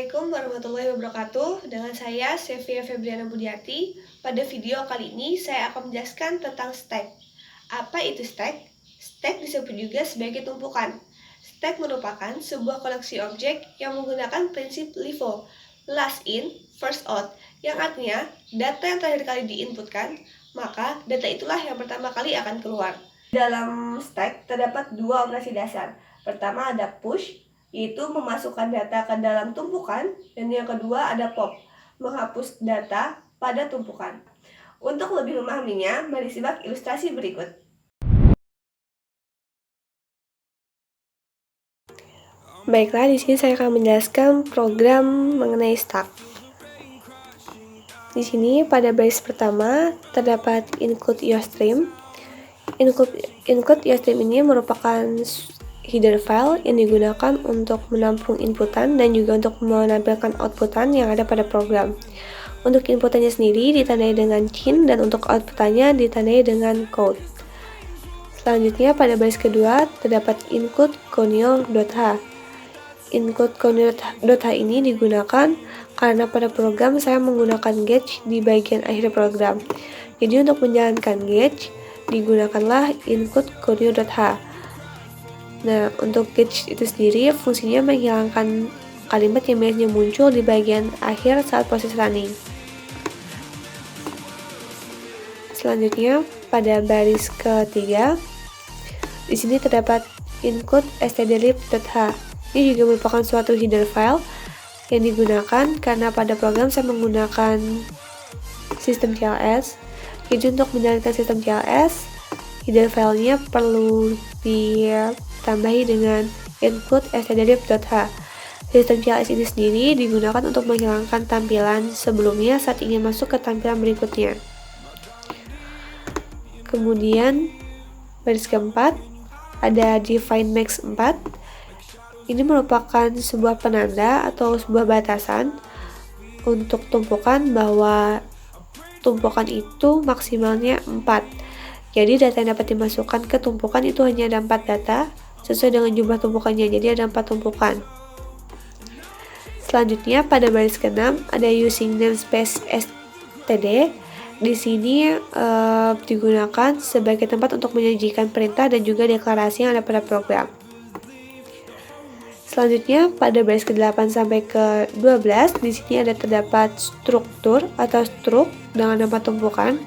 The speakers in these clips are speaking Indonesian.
Assalamualaikum warahmatullahi wabarakatuh. Dengan saya, Sevia Febriana Budiati. Pada video kali ini, saya akan menjelaskan tentang stack. Apa itu stack? Stack disebut juga sebagai tumpukan. Stack merupakan sebuah koleksi objek yang menggunakan prinsip LIFO, last in, first out, yang artinya data yang terakhir kali diinputkan, maka data itulah yang pertama kali akan keluar. Dalam stack terdapat dua operasi dasar. Pertama ada push, yaitu memasukkan data ke dalam tumpukan, dan yang kedua ada pop, menghapus data pada tumpukan. Untuk lebih memahaminya, mari simak ilustrasi berikut. Baiklah, di sini saya akan menjelaskan program mengenai stack. Di sini pada baris pertama terdapat include yourstream. Include yourstream ini merupakan header file yang digunakan untuk menampung inputan dan juga untuk menampilkan outputan yang ada pada program. Untuk inputannya sendiri ditandai dengan cin dan untuk outputannya ditandai dengan code. Selanjutnya pada baris kedua terdapat include conio.h. Include conio.h ini digunakan karena pada program saya menggunakan gauge di bagian akhir program. Jadi untuk menjalankan gauge digunakanlah include conio.h. Nah, untuk gauge itu sendiri fungsinya menghilangkan kalimat yang biasanya muncul di bagian akhir saat proses running. Selanjutnya, pada baris ketiga, di sini terdapat include stdlib.h. Ini juga merupakan suatu header file yang digunakan karena pada program saya menggunakan sistem CLS. Jadi untuk menjalankan sistem CLS, header filenya perlu ditambahi dengan include stdlib.h. Sistem CLS ini sendiri digunakan untuk menghilangkan tampilan sebelumnya saat ingin masuk ke tampilan berikutnya. Kemudian baris keempat ada define max 4. Ini merupakan sebuah penanda atau sebuah batasan untuk tumpukan bahwa tumpukan itu maksimalnya 4. Jadi data yang dapat dimasukkan ke tumpukan itu hanya ada 4 data sesuai dengan jumlah tumpukannya, jadi ada 4 tumpukan. Selanjutnya pada baris ke-6 ada using namespace std. Di sini digunakan sebagai tempat untuk menyajikan perintah dan juga deklarasi yang ada pada program. Selanjutnya pada baris ke-8 sampai ke-12 di sini ada terdapat struktur atau struk dengan nama tumpukan,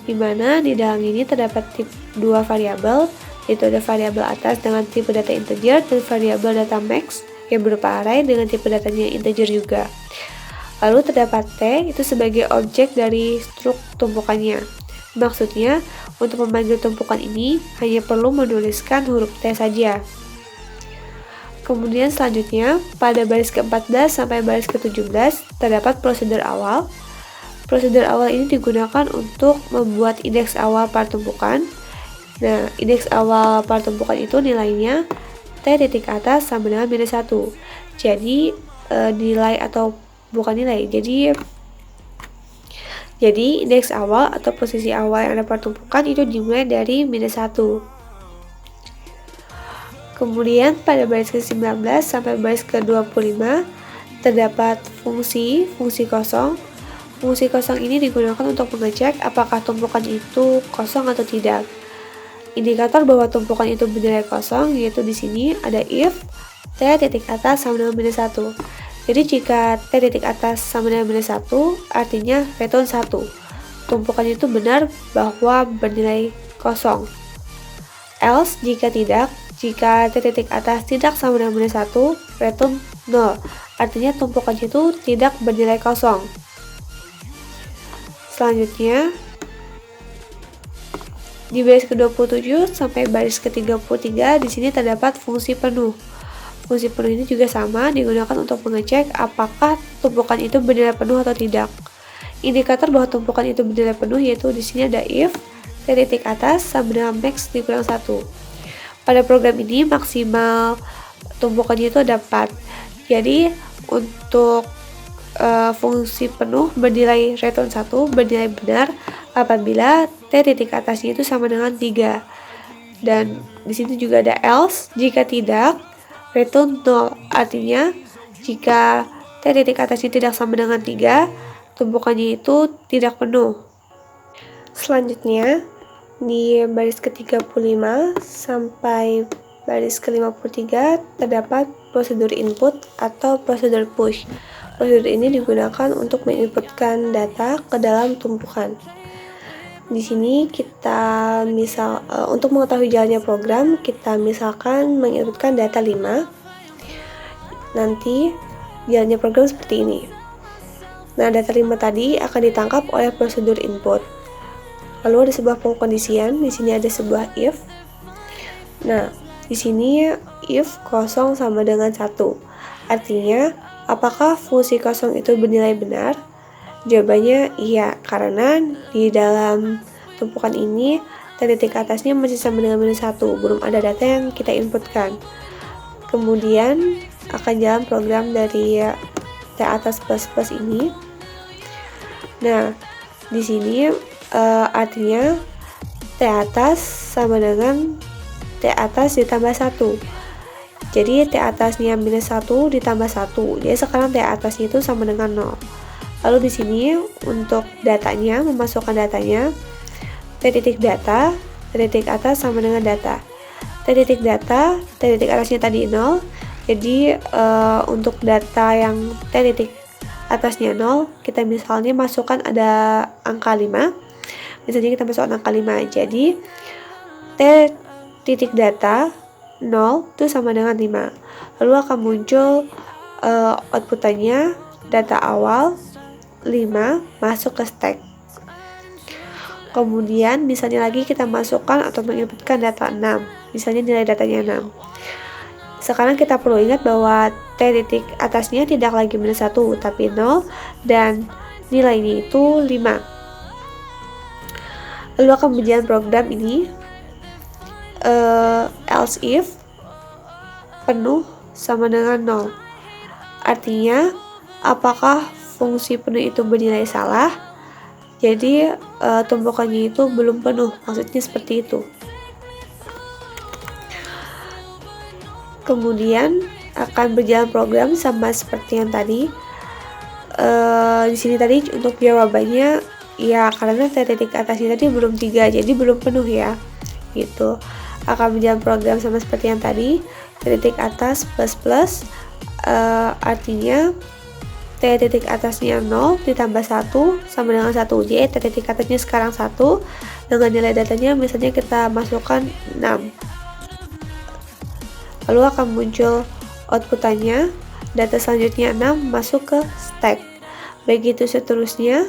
di mana di dalam ini terdapat dua variabel, yaitu ada variabel atas dengan tipe data integer dan variabel data max yang berupa array dengan tipe datanya integer juga. Lalu terdapat T itu sebagai objek dari struk tumpukannya. Maksudnya untuk memanggil tumpukan ini hanya perlu menuliskan huruf T saja. Kemudian selanjutnya pada baris ke-14 sampai baris ke-17 terdapat prosedur awal. Prosedur awal ini digunakan untuk membuat indeks awal pada tumpukan. Nah, indeks awal pada tumpukan itu nilainya T titik atas sama dengan minus 1. Jadi nilai atau bukan nilai, jadi indeks awal atau posisi awal yang ada pada tumpukan itu dimulai dari minus 1. Kemudian pada baris ke-19 sampai baris ke-25 terdapat fungsi kosong. Fungsi kosong ini digunakan untuk mengecek apakah tumpukan itu kosong atau tidak. Indikator bahwa tumpukan itu bernilai kosong yaitu di sini ada if T titik atas sama dengan minus 1. Jadi jika T titik atas sama dengan minus 1 artinya return 1. Tumpukan itu benar bahwa bernilai kosong. Else jika tidak, jika T titik atas tidak sama dengan minus 1, return 0. Artinya tumpukan itu tidak bernilai kosong. Selanjutnya di baris ke-27 sampai baris ke-33 di sini terdapat fungsi penuh. Fungsi penuh ini juga sama digunakan untuk mengecek apakah tumpukan itu bernilai penuh atau tidak. Indikator bahwa tumpukan itu bernilai penuh yaitu di sini ada if T titik atas sama dengan max dikurang 1. Pada program ini maksimal tumpukannya itu ada 4. Jadi untuk fungsi penuh bernilai return 1 bernilai benar apabila T titik atasnya itu sama dengan 3. Dan di sini juga ada else jika tidak return 0. Artinya jika T titik atasnya tidak sama dengan 3, tumpukannya itu tidak penuh. Selanjutnya, di baris ke-35 sampai baris ke-53 terdapat prosedur input atau prosedur push. Prosedur ini digunakan untuk menginputkan data ke dalam tumpukan. Di sini kita untuk mengetahui jalannya program, kita misalkan menginputkan data 5. Nanti jalannya program seperti ini. Nah, data 5 tadi akan ditangkap oleh prosedur input. Lalu ada sebuah pengkondisian, di sini ada sebuah if. Nah, di sini if kosong sama dengan 1. Artinya, apakah fungsi kosong itu bernilai benar? Jawabannya iya, karena di dalam tumpukan ini T titik atasnya masih sama dengan -1, belum ada data yang kita inputkan. Kemudian akan jalan program dari T atas plus ini. Nah, di sini artinya T atas sama dengan T atas ditambah 1. Jadi T atasnya -1 ditambah 1. Jadi sekarang T atasnya itu sama dengan 0. Lalu di sini untuk datanya, memasukkan datanya, T titik data, T titik atas sama dengan data. T titik data, T titik atasnya tadi 0. Jadi untuk data yang T titik atasnya 0, kita misalnya masukkan ada angka 5. Misalnya kita masukkan angka 5. Jadi T titik data 0 itu sama dengan 5. Lalu akan muncul outputannya data awal 5 masuk ke stack. Kemudian misalnya lagi kita masukkan atau menginputkan data 6. Misalnya nilai datanya 6. Sekarang kita perlu ingat bahwa T titik atasnya tidak lagi -1 tapi 0 dan nilainya itu 5. Lalu akan berjalan program ini else if penuh sama dengan 0. Artinya apakah fungsi penuh itu bernilai salah? Jadi tumpukannya itu belum penuh, maksudnya seperti itu. Kemudian akan berjalan program sama seperti yang tadi. Di sini tadi untuk jawabannya ya karena T titik atasnya tadi belum 3, jadi belum penuh ya. Gitu. Akan berjalan program sama seperti yang tadi. T titik atas plus artinya T titik atasnya 0 ditambah 1 sama dengan 1. Jadi T titik atasnya sekarang 1 dengan nilai datanya misalnya kita masukkan 6. Lalu akan muncul outputannya, data selanjutnya 6 masuk ke stack. Begitu seterusnya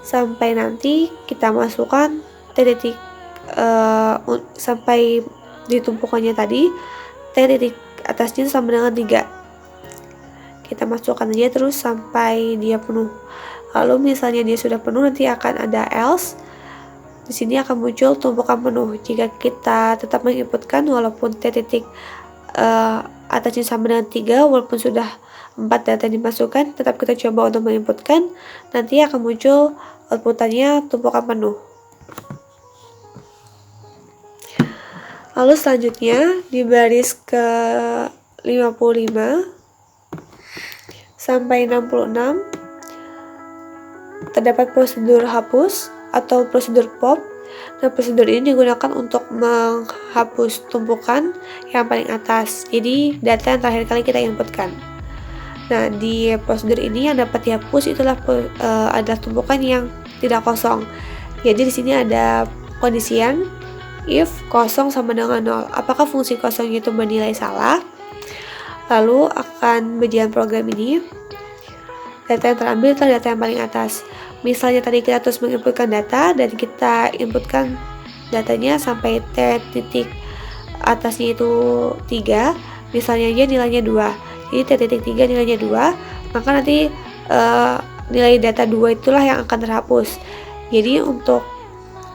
sampai nanti kita masukkan T titik sampai di tumpukannya tadi T titik atasnya sama dengan 3. Kita masukkan aja terus sampai dia penuh. Lalu misalnya dia sudah penuh, nanti akan ada else. Di sini akan muncul tumpukan penuh. Jika kita tetap menginputkan walaupun T titik atasnya sama dengan 3, walaupun sudah 4 data dimasukkan, tetap kita coba untuk menginputkan, nanti akan muncul outputannya tumpukan penuh. Lalu selanjutnya di baris ke 55 sampai 66 terdapat prosedur hapus atau prosedur pop. Nah, prosedur ini digunakan untuk menghapus tumpukan yang paling atas. Jadi data yang terakhir kali kita inputkan. Nah, di prosedur ini yang dapat dihapus itulah adalah tumpukan yang tidak kosong. Jadi di sini ada kondisian if kosong sama dengan 0. Apakah fungsi kosong itu bernilai salah? Lalu akan berjalan program ini. Data yang terambil adalah data yang paling atas. Misalnya tadi kita terus menginputkan data dan kita inputkan datanya sampai T titik atasnya itu 3. Misalnya aja nilainya 2. Jadi T titik 3 nilainya 2. Maka nanti nilai data 2 itulah yang akan terhapus. Jadi untuk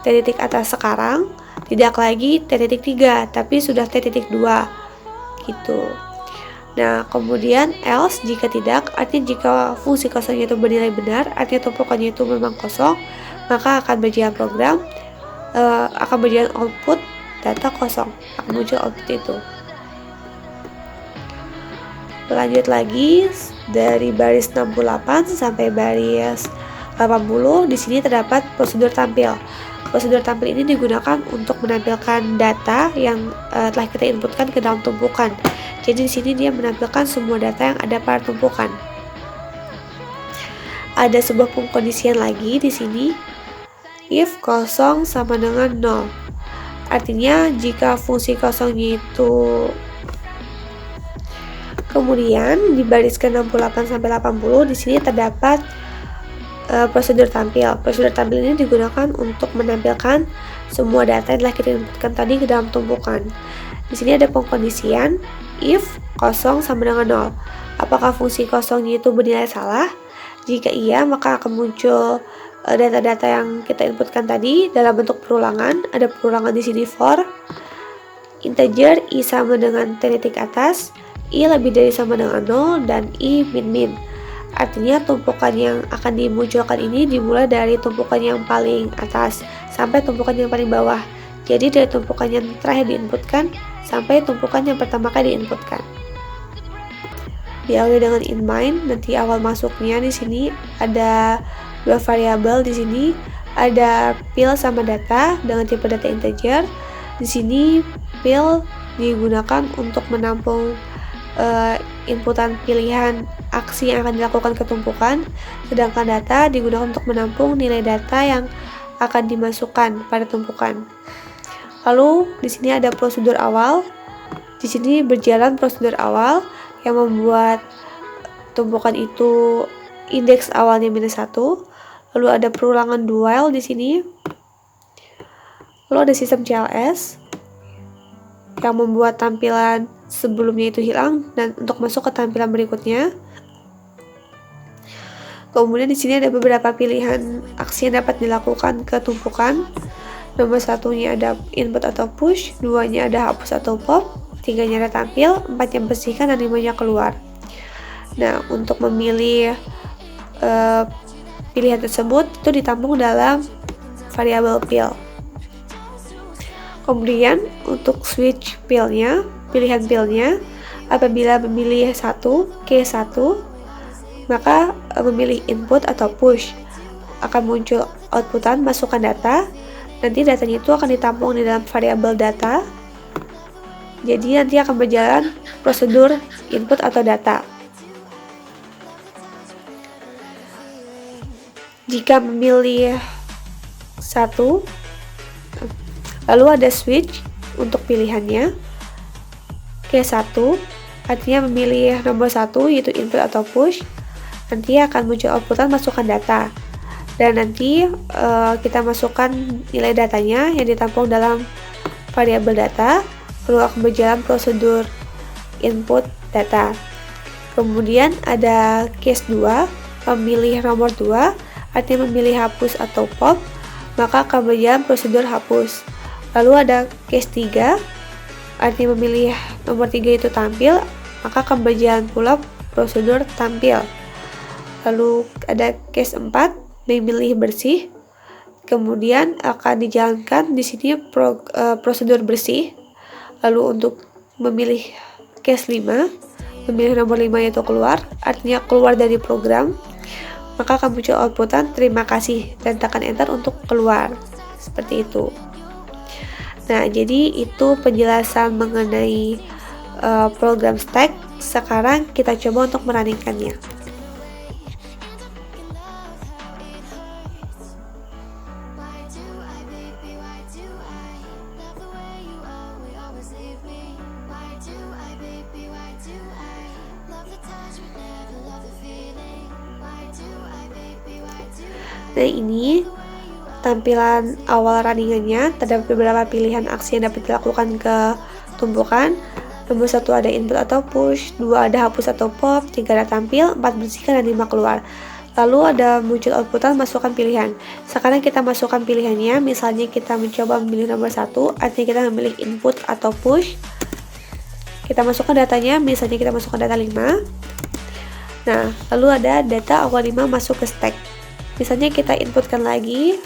T titik atas sekarang tidak lagi T titik 3 tapi sudah T titik 2 gitu. Nah, kemudian else jika tidak, artinya jika fungsi kosongnya itu bernilai benar, artinya tumpukannya itu memang kosong, maka akan berjalan program, akan berjalan output data kosong, akan muncul output itu. Lanjut lagi dari baris 68 sampai baris 80, di sini terdapat prosedur tampil. Prosedur tampil ini digunakan untuk menampilkan data yang telah kita inputkan ke dalam tumpukan. Jadi di sini dia menampilkan semua data yang ada pada tumpukan. Ada sebuah pengkondisian lagi di sini, if kosong sama dengan 0. Artinya jika fungsi kosongnya itu kemudian di baris ke 68 sampai 80, di sini terdapat prosedur tampil. Prosedur tampil ini digunakan untuk menampilkan semua data yang telah kita inputkan tadi ke dalam tumpukan. Di sini ada pengkondisian if kosong sama dengan 0. Apakah fungsi kosongnya itu bernilai salah? Jika iya, maka akan muncul data-data yang kita inputkan tadi dalam bentuk perulangan. Ada perulangan di sini for integer i sama dengan t titik atas, i lebih dari sama dengan 0, dan i min. Artinya tumpukan yang akan dimunculkan ini dimulai dari tumpukan yang paling atas sampai tumpukan yang paling bawah. Jadi dari tumpukan yang terakhir diinputkan sampai tumpukan yang pertama kali diinputkan. Diawali dengan in mind, nanti awal masuknya di sini ada dua variabel. Di sini ada pil sama data dengan tipe data integer. Di sini pil digunakan untuk menampung inputan pilihan aksi yang akan dilakukan ke tumpukan, sedangkan data digunakan untuk menampung nilai data yang akan dimasukkan pada tumpukan. Lalu di sini ada prosedur awal. Di sini berjalan prosedur awal yang membuat tumpukan itu indeks awalnya -1. Lalu ada perulangan do while di sini. Lalu ada sistem CLS yang membuat tampilan sebelumnya itu hilang dan untuk masuk ke tampilan berikutnya. Kemudian di sini ada beberapa pilihan aksi yang dapat dilakukan ke tumpukan. Nomor satunya ada input atau push, duanya ada hapus atau pop, tiganya ada tampil, empatnya bersihkan, dan limanya keluar. Nah, untuk memilih pilihan tersebut itu ditampung dalam variabel pil. Kemudian untuk switch pilihan pilnya, apabila memilih K1, maka memilih input atau push akan muncul outputan masukkan data. Nanti datanya itu akan ditampung di dalam variabel data. Jadi nanti akan berjalan prosedur input atau data. Jika memilih 1, lalu ada switch untuk pilihannya. K1 artinya memilih nomor 1 yaitu input atau push. Nanti akan muncul outputan masukkan data, dan nanti kita masukkan nilai datanya yang ditampung dalam variabel data. Lalu akan berjalan prosedur input data. Kemudian ada case 2, memilih nomor 2 artinya memilih hapus atau pop, maka akan berjalan prosedur hapus. Lalu ada case 3, artinya memilih nomor 3 itu tampil, maka akan berjalan pula prosedur tampil. Lalu ada case 4, memilih bersih, kemudian akan dijalankan di sini prosedur bersih. Lalu untuk memilih case 5, memilih nomor 5 yaitu keluar, artinya keluar dari program, maka akan muncul outputan terima kasih dan tekan enter untuk keluar. Seperti itu. Nah, jadi itu penjelasan mengenai program stack. Sekarang kita coba untuk meraninkannya. Nah, ini tampilan awal runningannya. Terdapat beberapa pilihan aksi yang dapat dilakukan ke tumpukan. Nomor 1 ada input atau push, 2 ada hapus atau pop, 3 ada tampil, 4 bersihkan, dan 5 keluar. Lalu ada muncul outputan masukkan pilihan. Sekarang kita masukkan pilihannya. Misalnya kita mencoba memilih nomor 1, artinya kita memilih input atau push. Kita masukkan datanya, misalnya kita masukkan data 5. Nah, lalu ada data awal 5 masuk ke stack. Misalnya kita inputkan lagi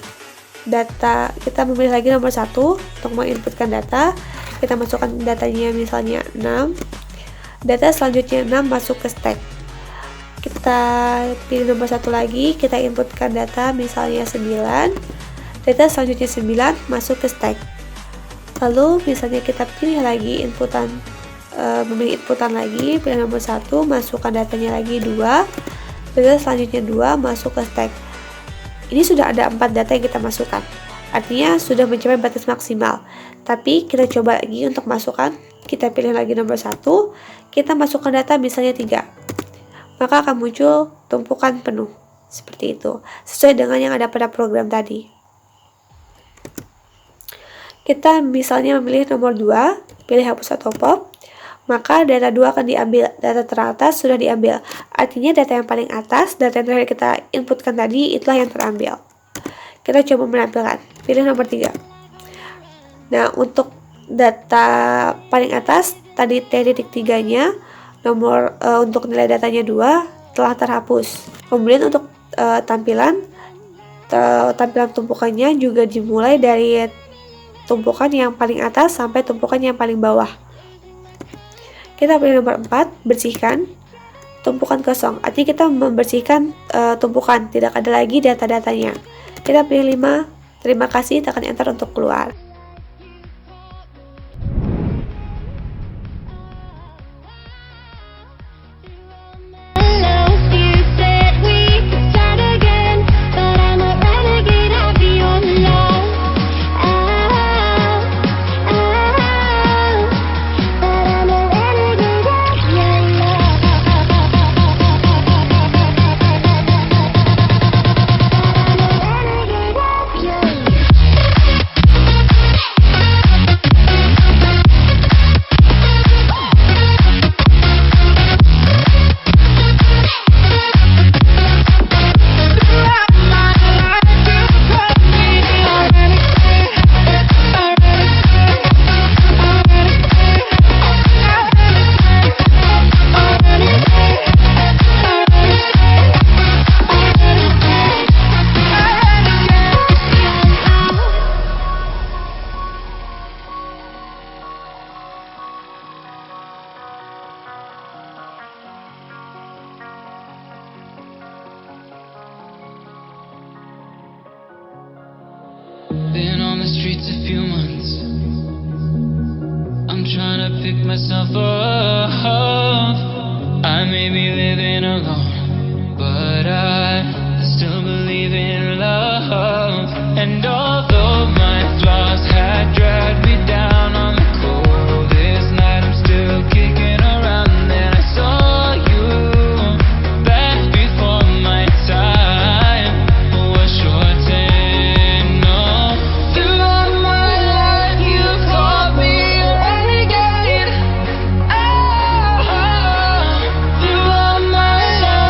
data, kita memilih lagi nomor 1 untuk menginputkan data. Kita masukkan datanya misalnya 6. Data selanjutnya 6 masuk ke stack. kita pilih nomor 1 lagi, kita inputkan data misalnya 9. Data selanjutnya 9 masuk ke stack. Lalu misalnya kita pilih lagi memilih inputan lagi, pilih nomor 1, masukkan datanya lagi 2. Data selanjutnya 2 masuk ke stack. Ini sudah ada 4 data yang kita masukkan. Artinya sudah mencapai batas maksimal. Tapi kita coba lagi untuk masukkan. Kita pilih lagi nomor 1, kita masukkan data misalnya 3. Maka akan muncul tumpukan penuh. Seperti itu. Sesuai dengan yang ada pada program tadi. Kita misalnya memilih nomor 2, pilih hapus atau pop. Maka data 2 akan diambil, data teratas sudah diambil. Artinya data yang paling atas, data yang terakhir kita inputkan tadi, itulah yang terambil. Kita coba menampilkan, pilih nomor 3. Nah, untuk data paling atas, tadi T.3-nya, untuk nilai datanya 2, telah terhapus. Kemudian untuk tampilan tumpukannya juga dimulai dari tumpukan yang paling atas sampai tumpukan yang paling bawah. Kita pilih nomor 4, bersihkan tumpukan kosong. Artinya kita membersihkan tumpukan, tidak ada lagi data-datanya. Kita pilih 5, terima kasih, tekan enter untuk keluar. Been on the streets a few months. I'm trying to pick myself up. I may be living alone, but I still believe in love. And although my flaws had dragged me down on the coldest night, I'm still kicking around. And I saw you back before my time was shortened. No, throughout my life you called me a renegade. Oh, throughout my life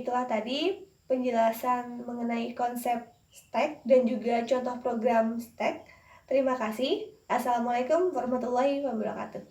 itulah tadi penjelasan mengenai konsep stack dan juga contoh program stack. Terima kasih. Assalamualaikum warahmatullahi wabarakatuh.